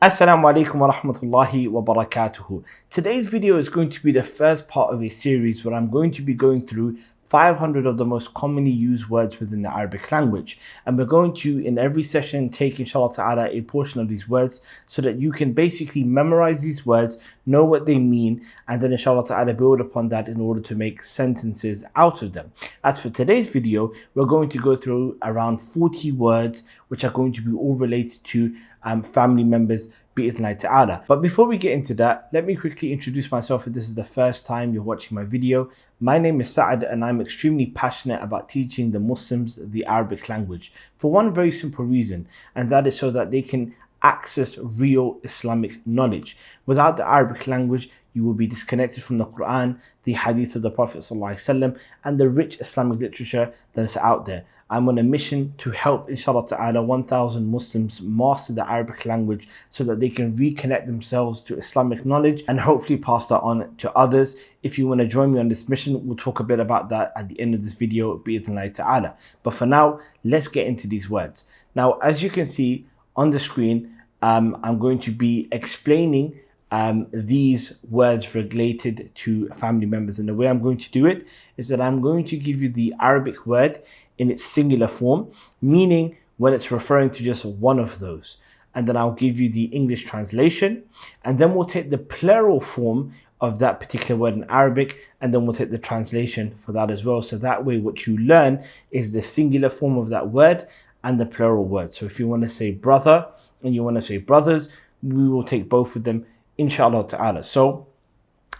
Assalamu alaikum wa rahmatullahi wa barakatuhu. Today's video is going to be the first part of a series where I'm going to be going through 500 of the most commonly used words within the Arabic language. And we're going to, in every session, take inshallah ta'ala a portion of these words so that you can basically memorize these words, know what they mean, and then inshallah ta'ala build upon that in order to make sentences out of them. As for today's video, we're going to go through around 40 words which are going to be all related to family members, bi'idhnillahi ta'ala. But before we get into that, let me quickly introduce myself if this is the first time you're watching my video. My name is Sa'ad and I'm extremely passionate about teaching the Muslims the Arabic language for one very simple reason, and that is so that they can access real Islamic knowledge. Without the Arabic language, you will be disconnected from the Quran, the Hadith of the Prophet ﷺ, and the rich Islamic literature that's out there. I'm on a mission to help, inshallah ta'ala, 1,000 Muslims master the Arabic language so that they can reconnect themselves to Islamic knowledge and hopefully pass that on to others. If you want to join me on this mission, we'll talk a bit about that at the end of this video, bi'idhnillahi ta'ala. But for now, let's get into these words. Now, as you can see on the screen, I'm going to be explaining these words related to family members, and the way I'm going to do it is that I'm going to give you the Arabic word in its singular form, meaning when it's referring to just one of those, and then I'll give you the English translation, and then we'll take the plural form of that particular word in Arabic, and then we'll take the translation for that as well. So that way what you learn is the singular form of that word and the plural word. So if you want to say brother and you want to say brothers, we will take both of them inshallah ta'ala. So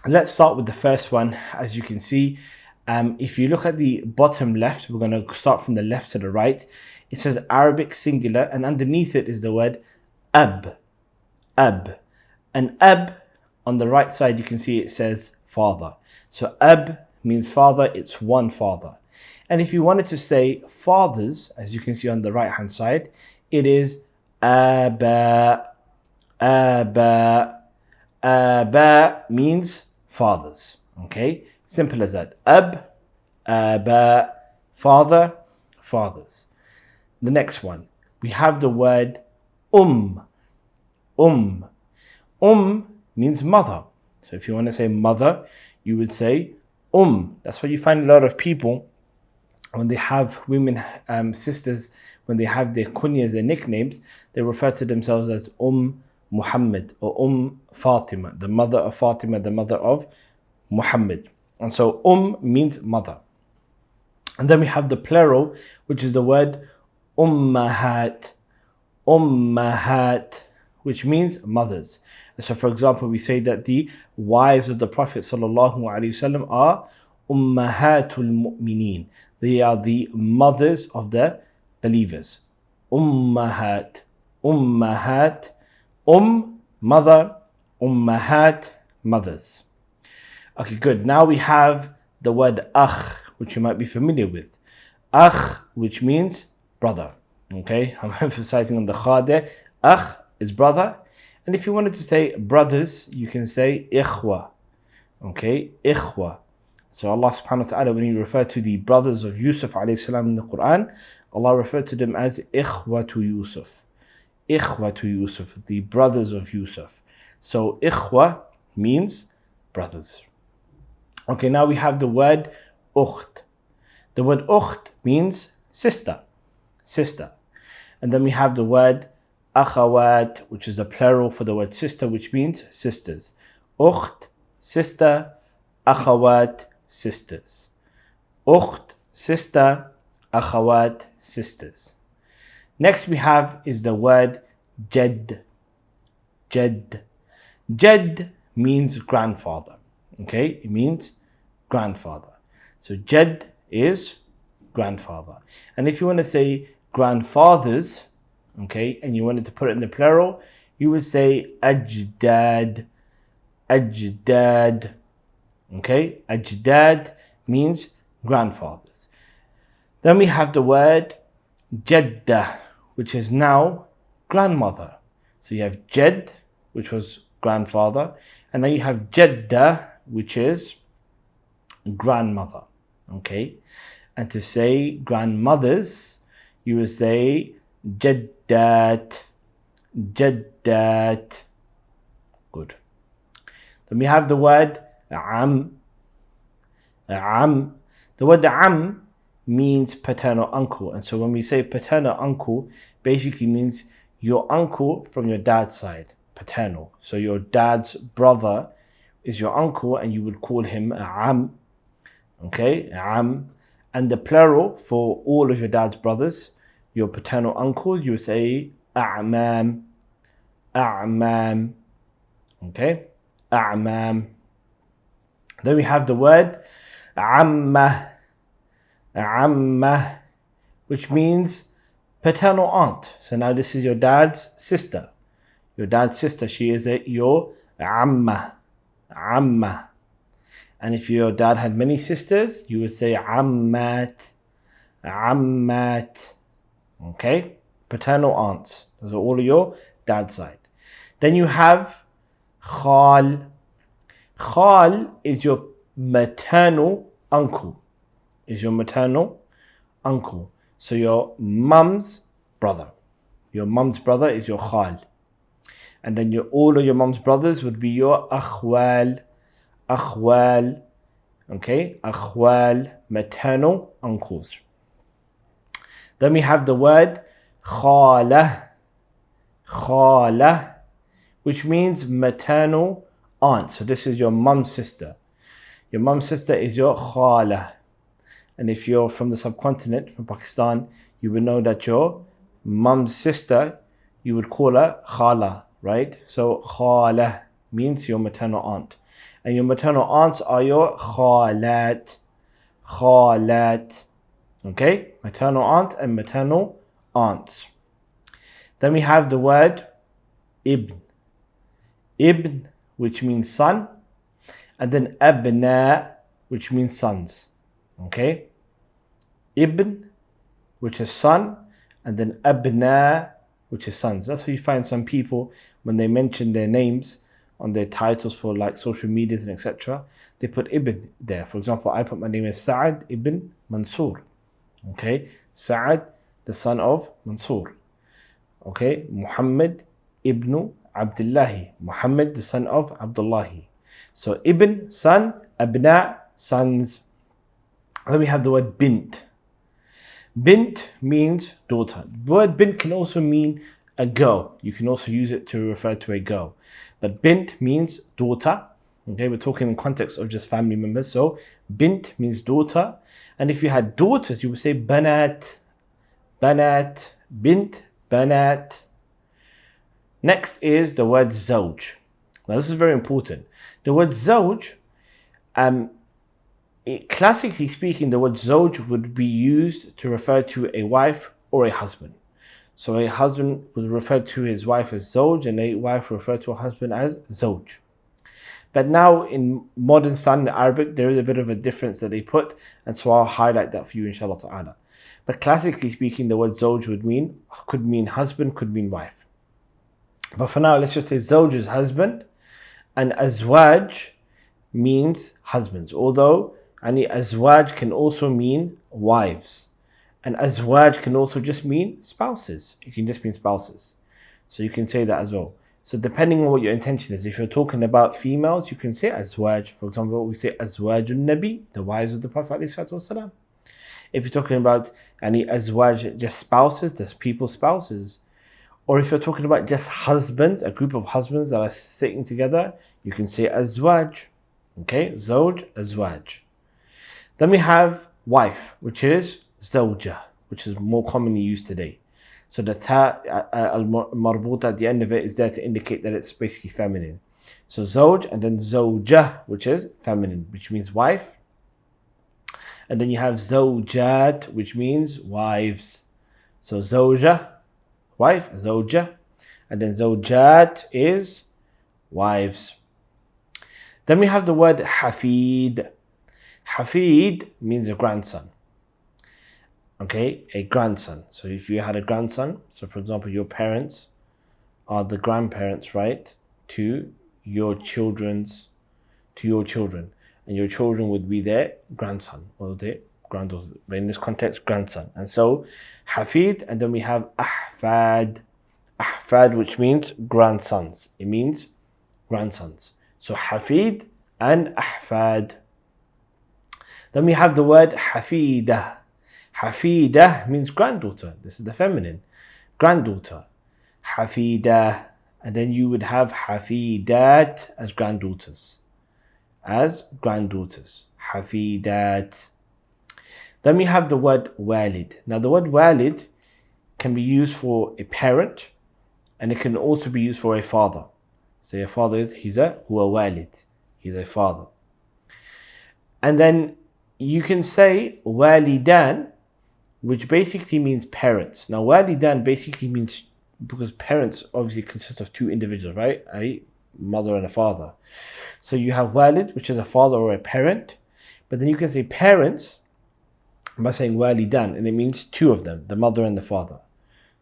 let's start with the first one. As you can see, if you look at the bottom left, we're going to start from the left to the right. It says Arabic singular, and underneath it is the word ab. Ab. And ab, on the right side, you can see it says father. So ab means father, it's one father. And if you wanted to say fathers, as you can see on the right hand side, it is aba. Aba. Aba means fathers. Okay, simple as that. Ab, aba, father, fathers. The next one, we have the word Um means mother. So if you want to say mother, you would say That's why you find a lot of people, when they have women, sisters, when they have their kunyas, their nicknames, they refer to themselves as Muhammad or Fatima, the mother of Fatima, the mother of Muhammad. And so means mother. And then we have the plural, which is the word ummahat. Ummahat, which means mothers. So for example, we say that the wives of the Prophet ﷺ are ummahatul mu'mineen. They are the mothers of the believers. Ummahat. Ummahat. Mother. Ummahat, mothers. Okay, good. Now we have the word Akh, which you might be familiar with. Akh, which means brother. Okay, I'm emphasizing on the Kha there. Akh is brother. And if you wanted to say brothers, you can say Ikhwa. Okay, Ikhwa. So Allah subhanahu wa ta'ala, when He referred to the brothers of Yusuf alayhi salam in the Quran, Allah referred to them as Ikhwatu Yusuf. Ikhwatu Yusuf, the brothers of Yusuf. So Ikhwa means brothers. Okay, now we have the word Ukht. The word Ukht means sister. Sister. And then we have the word Akhawat, which is the plural for the word sister, which means sisters. Ukht, sister. Akhawat, sisters. Ukht, sister. Akhawat, sisters. Next we have is the word Jed. Jed. Jed means grandfather. Okay, it means grandfather. So Jed is grandfather. And if you want to say grandfathers, okay, and you wanted to put it in the plural, you would say Ajdad. Ajdad. Okay, Ajdad means grandfathers. Then we have the word Jeddah, which is now grandmother. So you have Jed, which was grandfather, and then you have Jeddah, which is grandmother. Okay, and to say grandmothers, you would say Jaddat. الجدات. Good. Then we have the word عم. عم. The word عم means paternal uncle. And so when we say paternal uncle, basically means your uncle from your dad's side, paternal. So your dad's brother is your uncle and you would call him عم. Okay, عم. And the plural for all of your dad's brothers, your paternal uncle, you would say أعمام. أعمام. Okay, أعمام. Then we have the word عمة. عمة, which means paternal aunt. So now this is your dad's sister. Your dad's sister, she is your عمة. عمة. And if your dad had many sisters, you would say عمات. عمات. Okay, paternal aunts. Those are all of your dad's side. Then you have خال. خال is your maternal uncle. Is your maternal uncle. So your mum's brother. Your mum's brother is your khal. And then all of your mum's brothers would be your أخوال. أخوال. Okay, أخوال, maternal uncles. Then we have the word خالة. خالة, which means maternal aunt. So this is your mum's sister. Your mum's sister is your خالة. And if you're from the subcontinent, from Pakistan, you would know that your mum's sister, you would call her khala, right? So khala means your maternal aunt. And your maternal aunts are your khalat. Khalat. Okay? Maternal aunt and maternal aunts. Then we have the word ibn. Ibn, which means son. And then abna, which means sons. Okay? Ibn, which is son, and then abna, which is sons. That's why you find some people, when they mention their names on their titles for like social medias and etc., they put ibn there. For example, I put my name as Sa'ad ibn Mansour. Okay? Sa'ad, the son of Mansour. Okay? Muhammad ibn Abdullahi. Muhammad, the son of Abdullahi. So ibn, son, abna, sons. Then we have the word bint. Bint means daughter. The word bint can also mean a girl. You can also use it to refer to a girl. But bint means daughter. Okay, we're talking in context of just family members. So bint means daughter. And if you had daughters, you would say banat. Banat. Bint. Banat. Next is the word zoj. Now this is very important. The word zoj, classically speaking, the word zoj would be used to refer to a wife or a husband. So a husband would refer to his wife as zoj, and a wife would refer to a husband as zoj. But now in modern standard Arabic, there is a bit of a difference that they put, and so I'll highlight that for you, inshallah ta'ala. But classically speaking, the word zoj could mean husband, could mean wife. But for now, let's just say zoj is husband, and azwaj means husbands. Although azwaj can also mean wives, and azwaj can also just mean spouses. It can just mean spouses. So you can say that as well. So depending on what your intention is, if you're talking about females, you can say azwaj. For example, we say azwajun nabi, the wives of the Prophet ﷺ. If you're talking about azwaj, just spouses, there's people's spouses. Or if you're talking about just husbands, a group of husbands that are sitting together, you can say azwaj. Okay, zoj, azwaj. Then we have wife, which is zawja, which is more commonly used today. So the ta al-marbut at the end of it is there to indicate that it's basically feminine. So zoj and then zawja, which is feminine, which means wife. And then you have zawjat, which means wives. So zawja, wife, zawja, and then zawjat is wives. Then we have the word hafid. Hafid means a grandson. Okay, a grandson. So if you had a grandson, so for example, your parents are the grandparents, right, to your children, and your children would be their grandson or their granddaughter, but in this context, grandson. And so hafid, and then we have ahfad. Ahfad, which means grandsons. It means grandsons. So Hafid and Ahfad. Then we have the word Hafidah. Hafidah means granddaughter. This is the feminine. Granddaughter. Hafidah. And then you would have Hafidat as granddaughters. As granddaughters. Hafidat. Then we have the word walid. Now the word walid can be used for a parent, and it can also be used for a father. So your father he's a walid. He's a father. And then you can say walidan, which basically means parents. Now walidan basically means, because parents obviously consist of two individuals, right? A mother and a father. So you have walid, which is a father or a parent, but then you can say parents by saying walidan, and it means two of them, the mother and the father.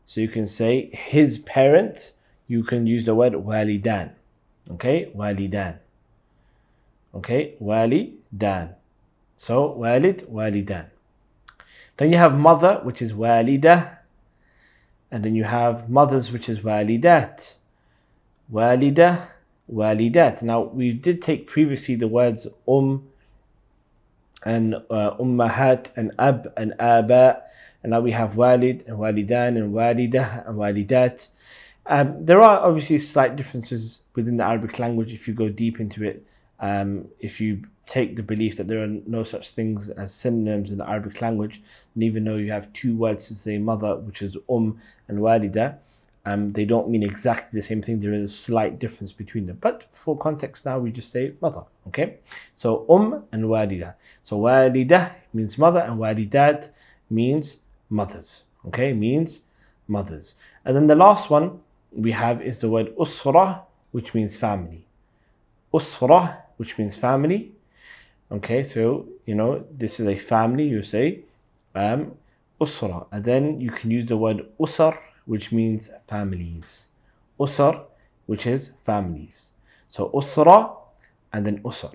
So you can say his parents, you can use the word walidan. Okay, walidan. Okay, walidan. So walid, walidan. Then you have mother, which is walidah. And then you have mothers, which is walidat. Walidah, walidat. Now we did take previously the words and ummahat and ab and aba. And now we have walid and walidan and walidah and walidat. There are obviously slight differences within the Arabic language if you go deep into it. If you take the belief that there are no such things as synonyms in the Arabic language, and even though you have two words to say mother, which is and walida, they don't mean exactly the same thing. There is a slight difference between them. But for context now, we just say mother. Okay? So and walida. So walida means mother, and walidat means mothers. Okay? Means mothers. And then the last one we have is the word usra, which means family. Usra, which means family. Okay, so this is a family, you say usra, and then you can use the word usar, which means families. Usar, which is families. So usra and then usar.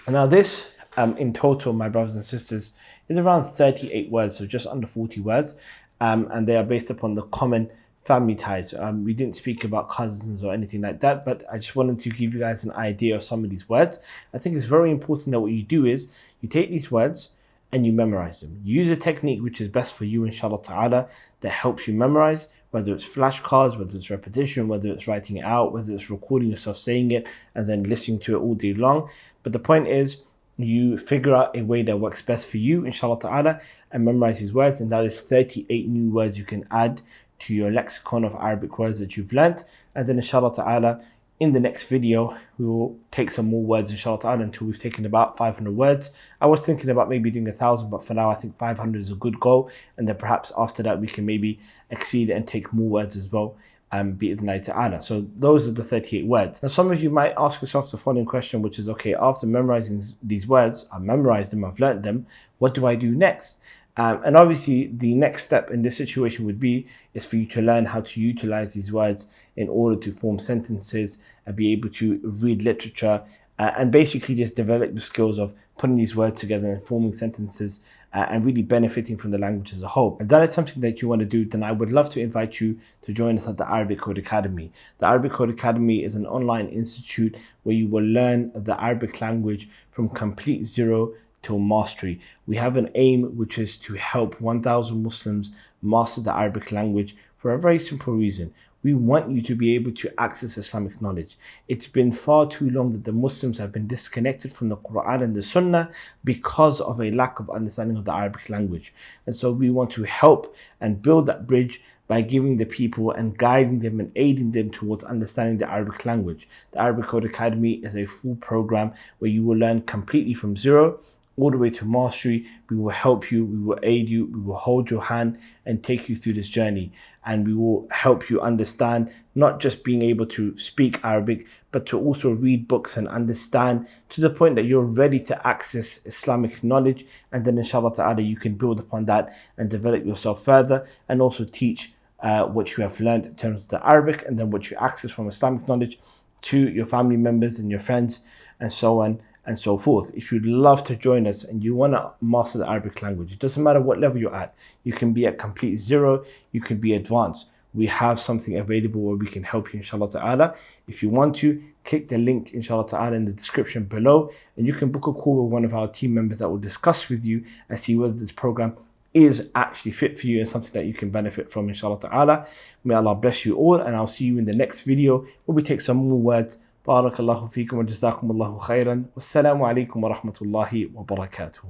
Now this in total, my brothers and sisters, is around 38 words, so just under 40 words, and they are based upon the common family ties. We didn't speak about cousins or anything like that, but I just wanted to give you guys an idea of some of these words. I think it's very important that what you do is you take these words and you memorize them. Use a technique which is best for you, inshallah ta'ala, that helps you memorize, whether it's flashcards, whether it's repetition, whether it's writing it out, whether it's recording yourself saying it and then listening to it all day long. But the point is, you figure out a way that works best for you, inshallah ta'ala, and memorize these words, and that is 38 new words you can add to your lexicon of Arabic words that you've learnt. And then inshallah ta'ala, in the next video, we will take some more words inshallah ta'ala until we've taken about 500 words. I was thinking about maybe doing 1,000, but for now I think 500 is a good goal, and then perhaps after that we can maybe exceed and take more words as well. Bi'idhnillahi ta'ala. So those are the 38 words. Now some of you might ask yourself the following question, which is, okay, after memorizing these words, I've memorized them, I've learnt them, what do I do next? And obviously the next step in this situation would be is for you to learn how to utilize these words in order to form sentences and be able to read literature and basically just develop the skills of putting these words together and forming sentences and really benefiting from the language as a whole. If that is something that you want to do, then I would love to invite you to join us at the Arabic Code Academy. The Arabic Code Academy is an online institute where you will learn the Arabic language from complete zero till mastery. We have an aim, which is to help 1,000 Muslims master the Arabic language for a very simple reason. We want you to be able to access Islamic knowledge. It's been far too long that the Muslims have been disconnected from the Quran and the Sunnah because of a lack of understanding of the Arabic language. And so we want to help and build that bridge by giving the people and guiding them and aiding them towards understanding the Arabic language. The Arabic Code Academy is a full program where you will learn completely from zero all the way to mastery. We will help you, we will aid you, we will hold your hand and take you through this journey. And we will help you understand not just being able to speak Arabic, but to also read books and understand to the point that you're ready to access Islamic knowledge. And then inshallah ta'ala, you can build upon that and develop yourself further, and also teach what you have learned in terms of the Arabic, and then what you access from Islamic knowledge to your family members and your friends, and so on and so forth. If you'd love to join us and you want to master the Arabic language, it doesn't matter what level you're at. You can be at complete zero, you can be advanced. we have something available where we can help you, inshallah ta'ala. If you want to, click the link, inshallah ta'ala, in the description below, and you can book a call with one of our team members that will discuss with you and see whether this program is actually fit for you and something that you can benefit from, inshallah ta'ala. May Allah bless you all, and I'll see you in the next video where we take some more words. Barakallahu feekum wa jazakumullahu khairan. Wassalamu alaikum wa rahmatullahi wa barakatuh.